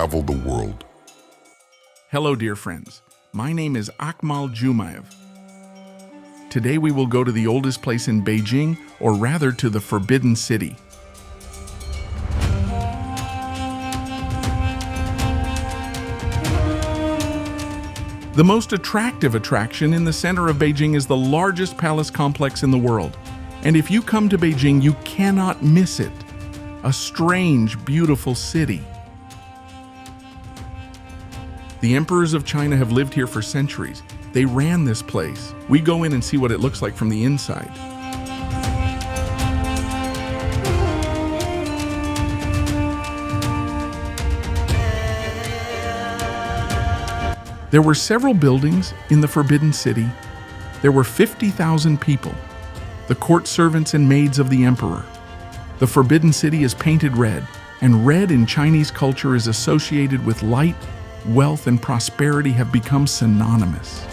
travel the world. Hello, dear friends. My name is Akmal Jumaev. Today we will go to the oldest place in Beijing, or rather to the Forbidden City. The most attractive attraction in the center of Beijing is the largest palace complex in the world. And if you come to Beijing, you cannot miss it. A strange, beautiful city. The emperors of China have lived here for centuries. They ran this place. We go in and see what it looks like from the inside. There were several buildings in the Forbidden City. There were 50,000 people, the court servants and maids of the emperor. The Forbidden City is painted red, and red in Chinese culture is associated with light, wealth, and prosperity have become synonymous.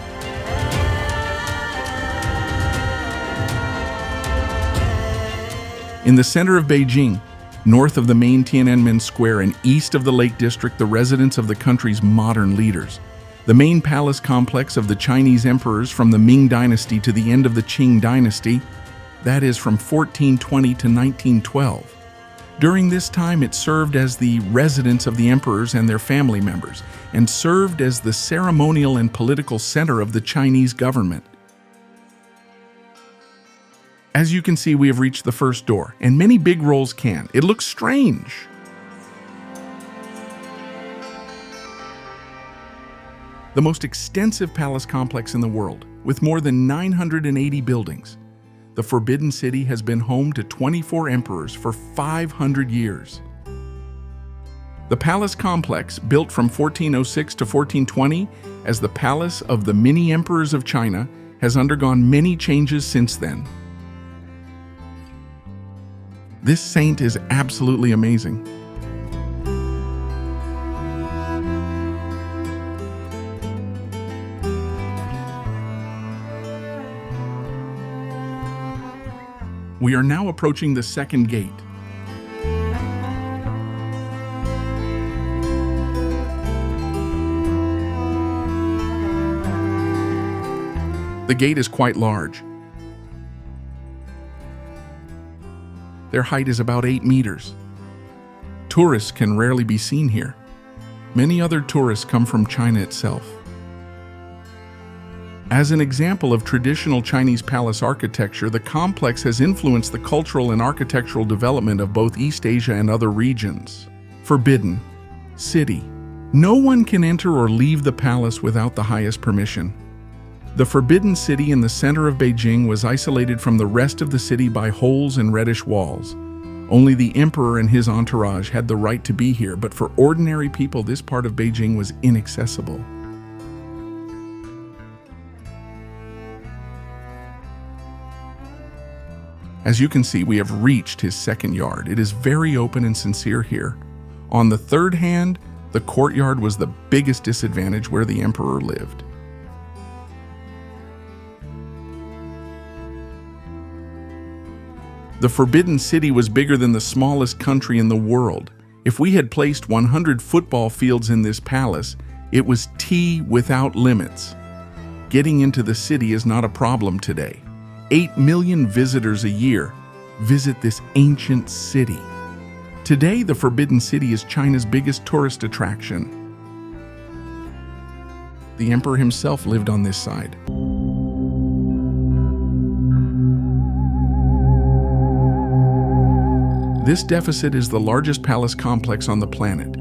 In the center of Beijing, north of the main Tiananmen Square and east of the Lake District, the residence of the country's modern leaders. The main palace complex of the Chinese emperors from the Ming Dynasty to the end of the Qing Dynasty, that is from 1420 to 1912. During this time, it served as the residence of the emperors and their family members, and served as the ceremonial and political center of the Chinese government. As you can see, we have reached the first door, and many big rolls can. It looks strange. The most extensive palace complex in the world, with more than 980 buildings. The Forbidden City has been home to 24 emperors for 500 years. The palace complex, built from 1406 to 1420 as the Palace of the Many Emperors of China, has undergone many changes since then. This saint is absolutely amazing. We are now approaching the second gate. The gate is quite large. Their height is about 8 meters. Tourists can rarely be seen here. Many other tourists come from China itself. As an example of traditional Chinese palace architecture, the complex has influenced the cultural and architectural development of both East Asia and other regions. Forbidden City. No one can enter or leave the palace without the highest permission. The Forbidden City in the center of Beijing was isolated from the rest of the city by holes and reddish walls. Only the emperor and his entourage had the right to be here, but for ordinary people, this part of Beijing was inaccessible. As you can see, we have reached his second yard. It is very open and sincere here. On the third hand, the courtyard was the biggest disadvantage where the emperor lived. The Forbidden City was bigger than the smallest country in the world. If we had placed 100 football fields in this palace, it was tea without limits. Getting into the city is not a problem today. 8 million visitors a year visit this ancient city. Today, the Forbidden City is China's biggest tourist attraction. The emperor himself lived on this side. This deficit is the largest palace complex on the planet,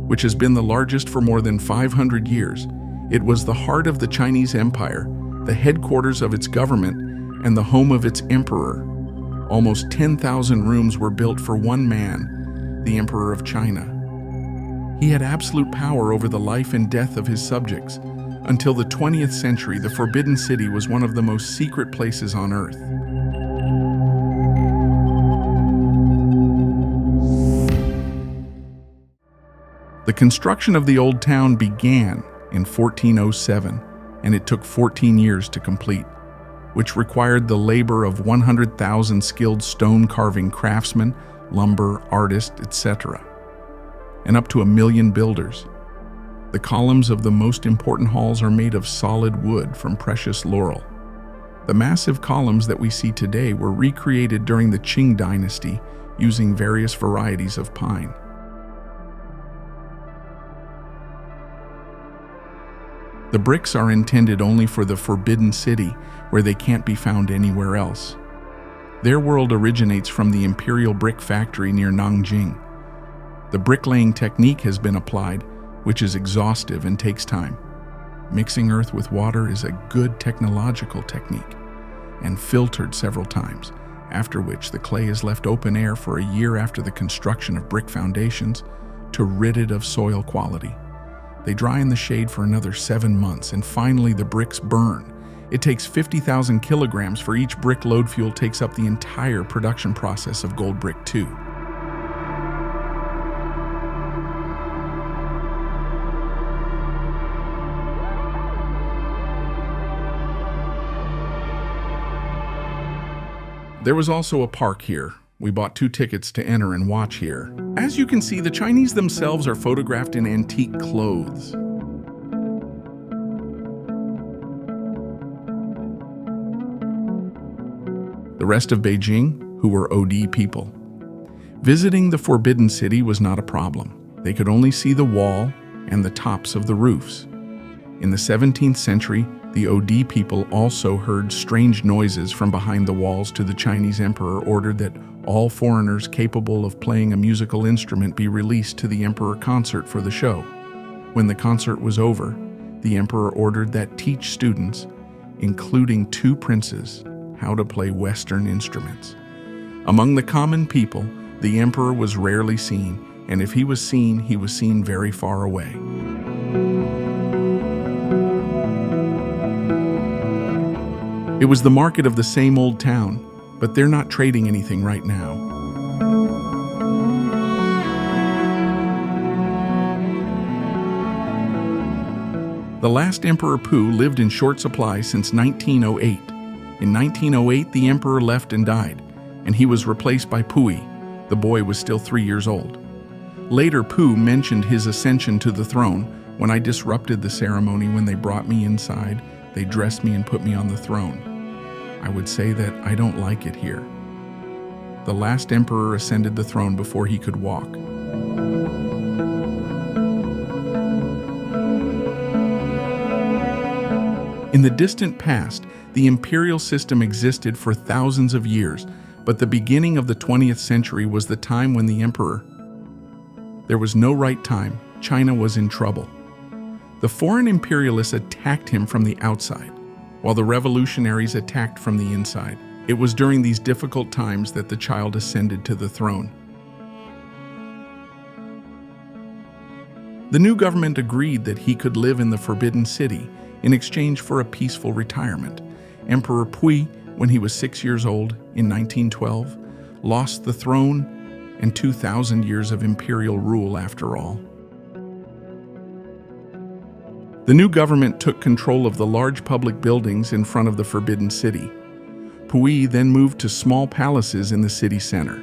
which has been the largest for more than 500 years. It was the heart of the Chinese Empire, the headquarters of its government, and the home of its emperor. Almost 10,000 rooms were built for one man, the Emperor of China. He had absolute power over the life and death of his subjects. Until the 20th century, the Forbidden City was one of the most secret places on earth. The construction of the old town began in 1407, and it took 14 years to complete, which required the labor of 100,000 skilled stone-carving craftsmen, lumber, artists, etc. and up to 1 million builders. The columns of the most important halls are made of solid wood from precious laurel. The massive columns that we see today were recreated during the Qing dynasty using various varieties of pine. The bricks are intended only for the Forbidden City, where they can't be found anywhere else. Their world originates from the Imperial Brick Factory near Nanjing. The bricklaying technique has been applied, which is exhaustive and takes time. Mixing earth with water is a good technological technique, and filtered several times, after which the clay is left open air for a year after the construction of brick foundations to rid it of soil quality. They dry in the shade for another 7 months, and finally the bricks burn. It takes 50,000 kilograms for each brick. Load fuel takes up the entire production process of gold brick 2. There was also a park here. We bought 2 tickets to enter and watch here. As you can see, the Chinese themselves are photographed in antique clothes. The rest of Beijing, who were OD people. Visiting the Forbidden City was not a problem. They could only see the wall and the tops of the roofs. In the 17th century, the OD people also heard strange noises from behind the walls. The Chinese emperor ordered that all foreigners capable of playing a musical instrument be released to the emperor concert for the show. When the concert was over, the emperor ordered that teach students, including 2 princes, how to play Western instruments. Among the common people, the emperor was rarely seen, and if he was seen very far away. It was the market of the same old town, but they're not trading anything right now. The last Emperor Pu lived in short supply since 1908. In 1908, the emperor left and died, and he was replaced by Pui. The boy was still 3 years old. Later, Pu mentioned his ascension to the throne. When I disrupted the ceremony, when they brought me inside, they dressed me and put me on the throne. I would say that I don't like it here. The last emperor ascended the throne before he could walk. In the distant past, the imperial system existed for thousands of years, but the beginning of the 20th century was the time when the emperor. There was no right time. China was in trouble. The foreign imperialists attacked him from the outside, while the revolutionaries attacked from the inside. It was during these difficult times that the child ascended to the throne. The new government agreed that he could live in the Forbidden City in exchange for a peaceful retirement. Emperor Pui, when he was 6 years old in 1912, lost the throne and 2,000 years of imperial rule after all. The new government took control of the large public buildings in front of the Forbidden City. Pui then moved to small palaces in the city center.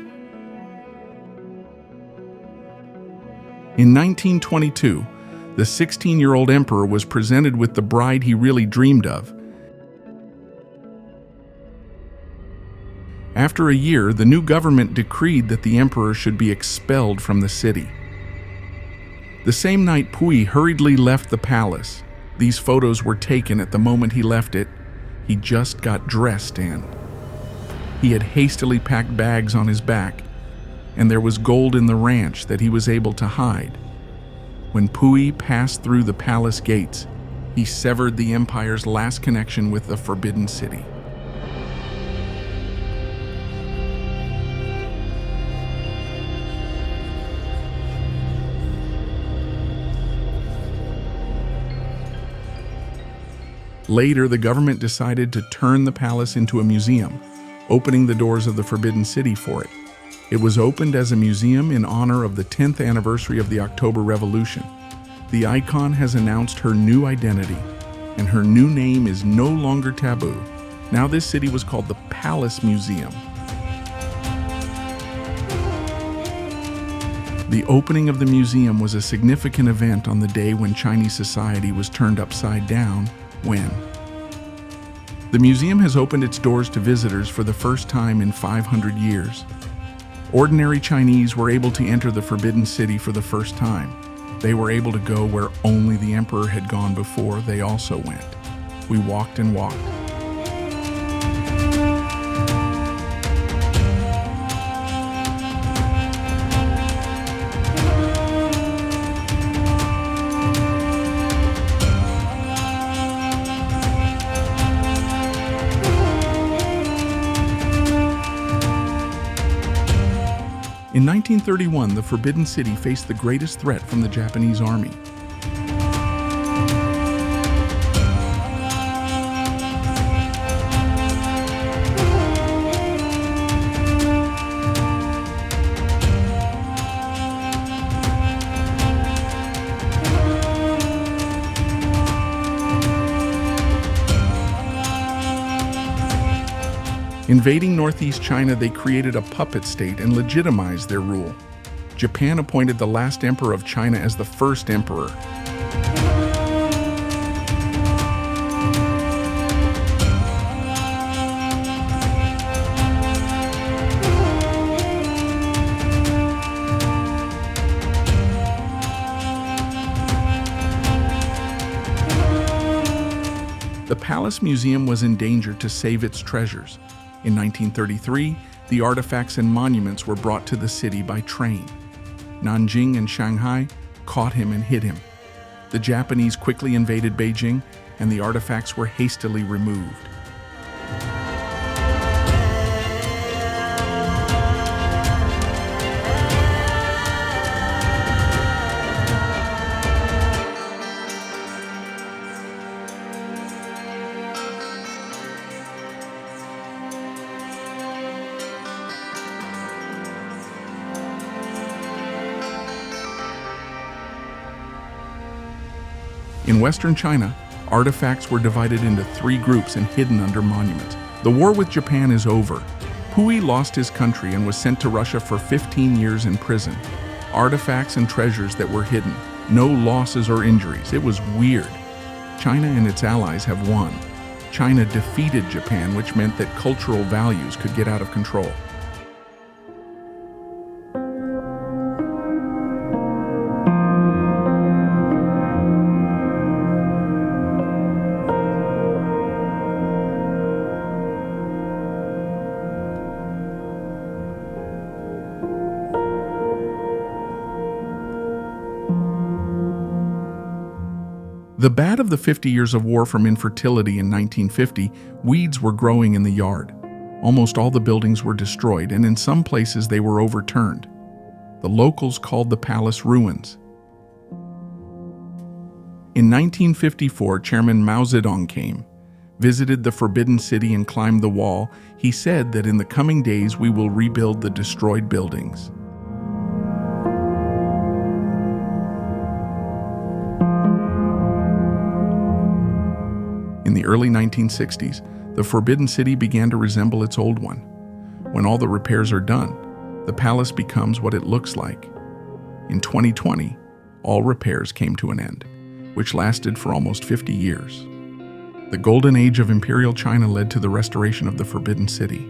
In 1922, the 16-year-old emperor was presented with the bride he really dreamed of. After a year, the new government decreed that the emperor should be expelled from the city. The same night, Pui hurriedly left the palace. These photos were taken at the moment he left it. He just got dressed and he had hastily packed bags on his back, and there was gold in the ranch that he was able to hide. When Pui passed through the palace gates, he severed the empire's last connection with the Forbidden City. Later, the government decided to turn the palace into a museum, opening the doors of the Forbidden City for it. It was opened as a museum in honor of the 10th anniversary of the October Revolution. The icon has announced her new identity, and her new name is no longer taboo. Now this city was called the Palace Museum. The opening of the museum was a significant event on the day when Chinese society was turned upside down. When the museum has opened its doors to visitors for the first time in 500 years. Ordinary Chinese were able to enter the Forbidden City for the first time. They were able to go where only the emperor had gone before they also went. We walked and walked. In 1931, the Forbidden City faced the greatest threat from the Japanese army. Invading northeast China, they created a puppet state and legitimized their rule. Japan appointed the last emperor of China as the first emperor. The Palace Museum was endangered to save its treasures. In 1933, the artifacts and monuments were brought to the city by train. Nanjing and Shanghai caught him and hid him. The Japanese quickly invaded Beijing, and the artifacts were hastily removed. In western China, artifacts were divided into 3 groups and hidden under monuments. The war with Japan is over. Hui lost his country and was sent to Russia for 15 years in prison. Artifacts and treasures that were hidden. No losses or injuries. It was weird. China and its allies have won. China defeated Japan, which meant that cultural values could get out of control. The bad of the 50 years of war from infertility in 1950, weeds were growing in the yard. Almost all the buildings were destroyed, and in some places they were overturned. The locals called the palace ruins. In 1954, Chairman Mao Zedong came, visited the Forbidden City and climbed the wall. He said that in the coming days we will rebuild the destroyed buildings. In the early 1960s, the Forbidden City began to resemble its old one. When all the repairs are done, the palace becomes what it looks like. In 2020, all repairs came to an end, which lasted for almost 50 years. The golden age of Imperial China led to the restoration of the Forbidden City.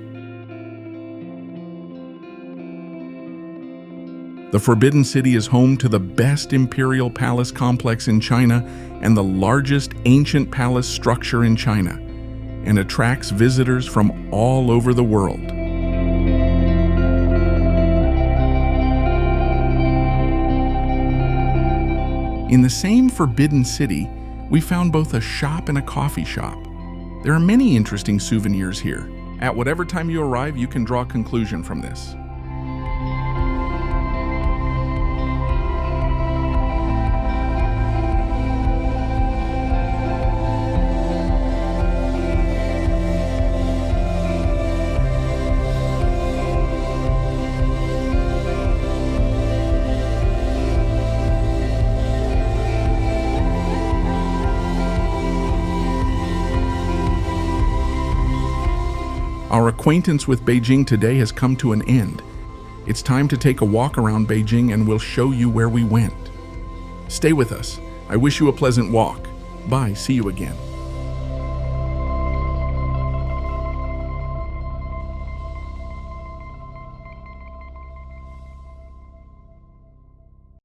The Forbidden City is home to the best imperial palace complex in China and the largest ancient palace structure in China, and attracts visitors from all over the world. In the same Forbidden City, we found both a shop and a coffee shop. There are many interesting souvenirs here. At whatever time you arrive, you can draw a conclusion from this. Our acquaintance with Beijing today has come to an end. It's time to take a walk around Beijing and we'll show you where we went. Stay with us. I wish you a pleasant walk. Bye, see you again.